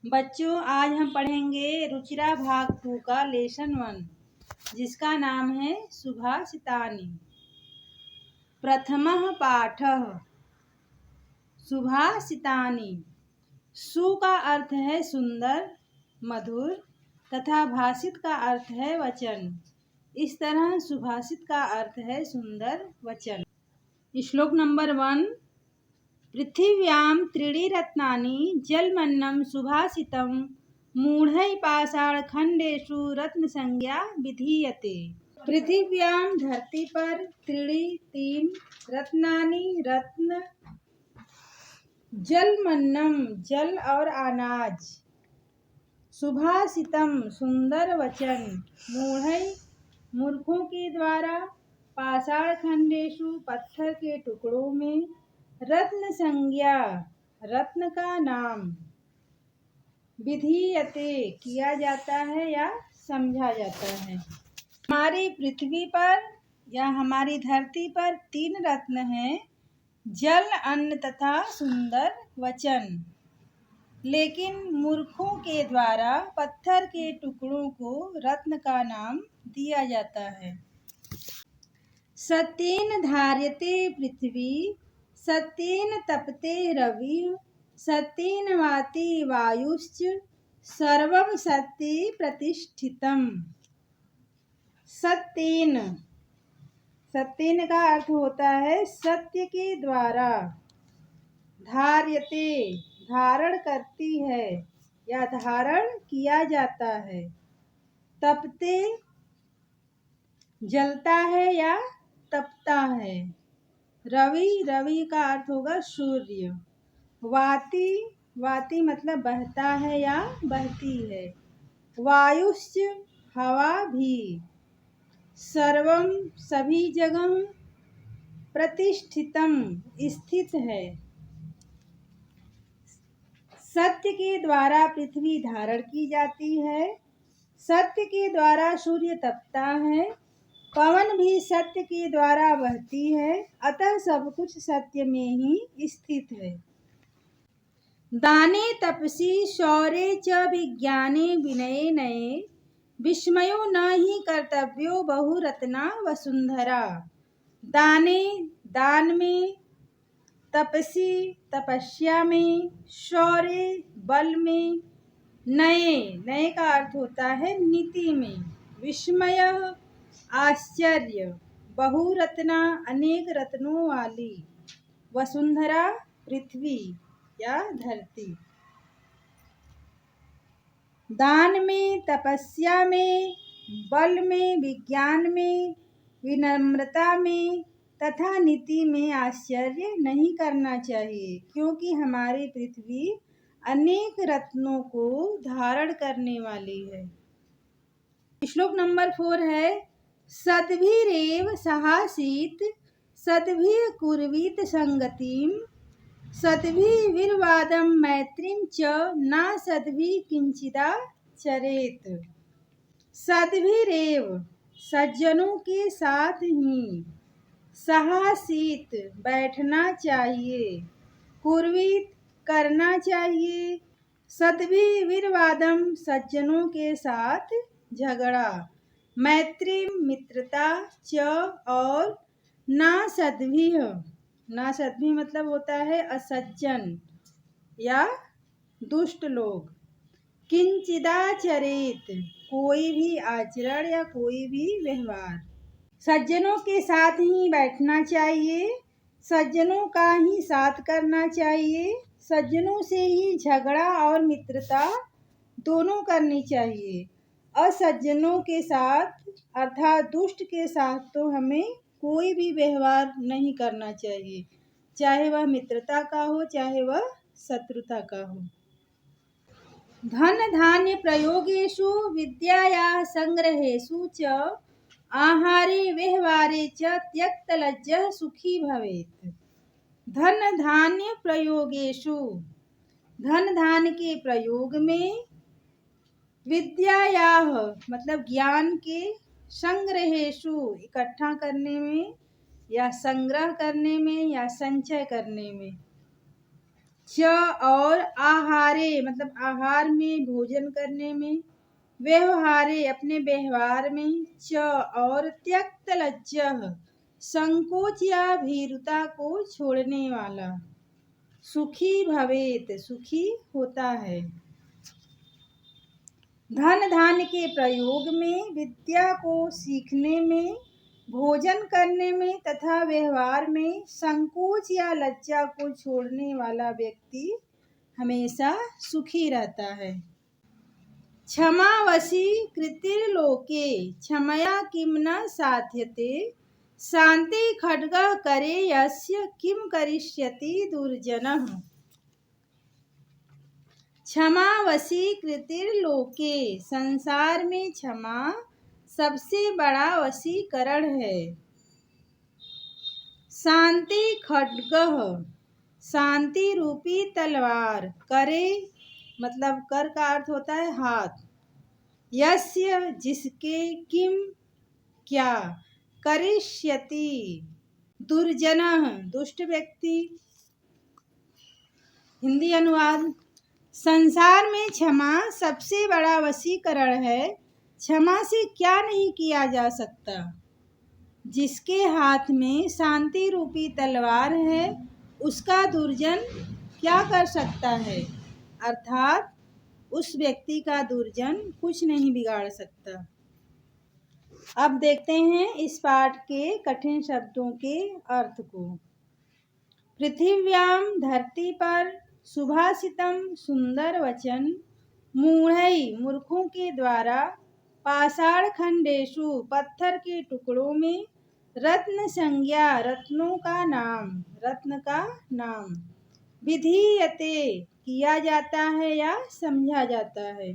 बच्चों, आज हम पढ़ेंगे रुचिरा भाग 2 का लेसन 1, जिसका नाम है सुभाषितानि। प्रथमः पाठः सुभाषितानि। सु का अर्थ है सुंदर, मधुर तथा भाषित का अर्थ है वचन। इस तरह सुभाषित का अर्थ है सुंदर वचन। श्लोक नंबर 1। पृथिव्यां त्रीणि रत्नानि जलमन्नं सुभाषितं मूढ़ै पाषाणखण्डेषु रत्नसंज्ञा विधीयते। पृथिव्यां धरती पर तीन रत्नानि रत्न, जलमन्नं जल और अनाज, सुभाषितम सुंदर वचन, मूढ़ै मूर्खों के द्वारा, पाषाणखण्डेषु पत्थर के टुकड़ों में, रत्न संज्ञा रत्न का नाम, विधीयते किया जाता है या समझा जाता है। हमारी पृथ्वी पर या हमारी धरती पर 3 रत्न हैं, जल, अन्न तथा सुंदर वचन। लेकिन मूर्खों के द्वारा पत्थर के टुकड़ों को रत्न का नाम दिया जाता है। सत्येन धार्यते पृथ्वी, सत्येन तपते रविः, सत्येन वाति वायुश्च, सर्वं सत्ये प्रतिष्ठितम्। सत्येन, सत्येन का अर्थ होता है सत्य के द्वारा। धार्यते धारण करती है या धारण किया जाता है। तपते जलता है या तपता है। रवि, रवि का अर्थ होगा सूर्य। वाति, वाति मतलब बहता है या बहती है। वायुश्च हवा भी। सर्वम सभी जगह, प्रतिष्ठितम स्थित है। सत्य के द्वारा पृथ्वी धारण की जाती है। सत्य के द्वारा सूर्य तपता है। पवन भी सत्य के द्वारा बहती है। अतः सब कुछ सत्य में ही स्थित है। दाने तपसि शौर्ये च विज्ञाने विनये नये, विस्मयो न हि कर्तव्यो बहुरत्ना वसुंधरा। दाने दान में, तपसी तपस्या में, शौर्य बल में, नये, नये का अर्थ होता है नीति में, विस्मय आश्चर्य, बहुरत्ना अनेक रत्नों वाली, वसुंधरा पृथ्वी या धरती। दान में, तपस्या में, बल में, विज्ञान में, विनम्रता में तथा नीति में आश्चर्य नहीं करना चाहिए, क्योंकि हमारी पृथ्वी अनेक रत्नों को धारण करने वाली है। श्लोक नंबर 4 है। सद्भिरेव सहासीत, सद्भिः कुर्वीत संगतिम, सद्भिर्वादं मैत्रीं च न सद्भिः किंचिदा चरेत। सद्भिरेव सज्जनों के साथ ही, सहासीत बैठना चाहिए, कुर्वीत करना चाहिए, सद्भिर्वादम सज्जनों के साथ झगड़ा, मैत्री मित्रता, च और ना सद्भिः, ना सद्भिः मतलब होता है असज्जन या दुष्ट लोग। किंचिदाचरेत कोई भी आचरण या कोई भी व्यवहार। सज्जनों के साथ ही बैठना चाहिए, सज्जनों का ही साथ करना चाहिए, सज्जनों से ही झगड़ा और मित्रता दोनों करनी चाहिए। असज्जनों के साथ अर्थात दुष्ट के साथ तो हमें कोई भी व्यवहार नहीं करना चाहिए, चाहे वह मित्रता का हो चाहे वह शत्रुता का हो। धन धान्य प्रयोगेषु विद्यायाः संग्रहेषु च आहारे व्यवहारे च त्यक्तलज्जः सुखी भवेत्। धन धान्य प्रयोगेषु, धन धान्य के प्रयोग में, विद्यायाः मतलब ज्ञान के, संग्रहेषु इकट्ठा करने में या संग्रह करने में या संचय करने में, च और आहारे मतलब आहार में, भोजन करने में, व्यवहारे अपने व्यवहार में, च और त्यक्त लज्जः संकोच या भीरुता को छोड़ने वाला, सुखी भवेत सुखी होता है। धन धान्य के प्रयोग में, विद्या को सीखने में, भोजन करने में तथा व्यवहार में संकोच या लज्जा को छोड़ने वाला व्यक्ति हमेशा सुखी रहता है। क्षमा वशी कृतिर्लोके क्षमया किम न साध्यते शांति खड्गः करे यस्य किम करिष्यति दुर्जनः। क्षमा वशी कृतिर्लोके संसार में क्षमा सबसे बड़ा वशीकरण है। शांति खड्गः शांति रूपी तलवार, करे मतलब कर का अर्थ होता है हाथ, यस्य जिसके, किम क्या, करिष्यति दुर्जनः दुष्ट व्यक्ति। हिंदी अनुवाद। संसार में क्षमा सबसे बड़ा वशीकरण है। क्षमा से क्या नहीं किया जा सकता। जिसके हाथ में शांति रूपी तलवार है उसका दुर्जन क्या कर सकता है, अर्थात उस व्यक्ति का दुर्जन कुछ नहीं बिगाड़ सकता। अब देखते हैं इस पाठ के कठिन शब्दों के अर्थ को। पृथिव्याम धरती पर, सुभाषितम सुंदर वचन, मूढ़ई मूर्खों के द्वारा, पाषाण खंडेशु पत्थर के टुकड़ों में, रत्न संज्ञा रत्नों का नाम, रत्न का नाम, विधीयते किया जाता है या समझा जाता है,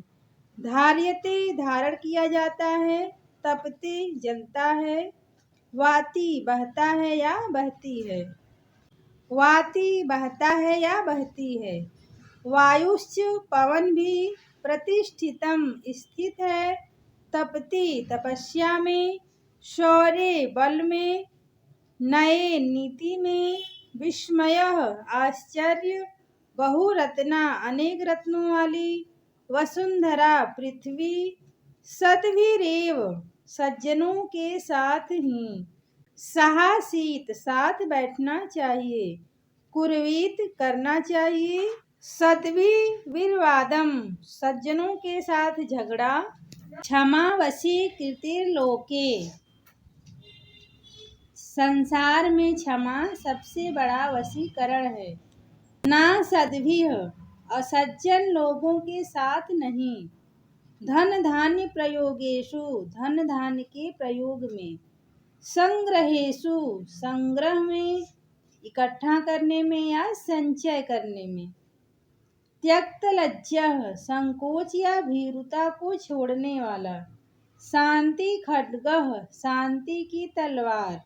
धार्यते धारण किया जाता है, तपते जलता है, वाति बहता है या बहती है, वाति बहता है या बहती है, वायुश्च पवन भी, प्रतिष्ठितम स्थित है, तपति तपस्या में, शौर्य बल में, नये नीति में, विस्मयः आश्चर्य, बहुरत्ना अनेक रत्नों वाली, वसुंधरा पृथ्वी, सद्भिरेव सज्जनों के साथ ही, साहसीत साथ बैठना चाहिए, कुर्वीत करना चाहिए, सद्भिर्वादम सज्जनों के साथ झगड़ा, क्षमा वशी कृतिर्लोके संसार में क्षमा सबसे बड़ा वशीकरण है। ना सद्भिः असज्जन लोगों के साथ नहीं, धन धान्य प्रयोगेषु धन धान्य के प्रयोग में, संग्रहेषु संग्रह में इकट्ठा करने में या संचय करने में, त्यक्त लज्जः संकोच या भीरुता को छोड़ने वाला, शांति खड्गः शांति की तलवार,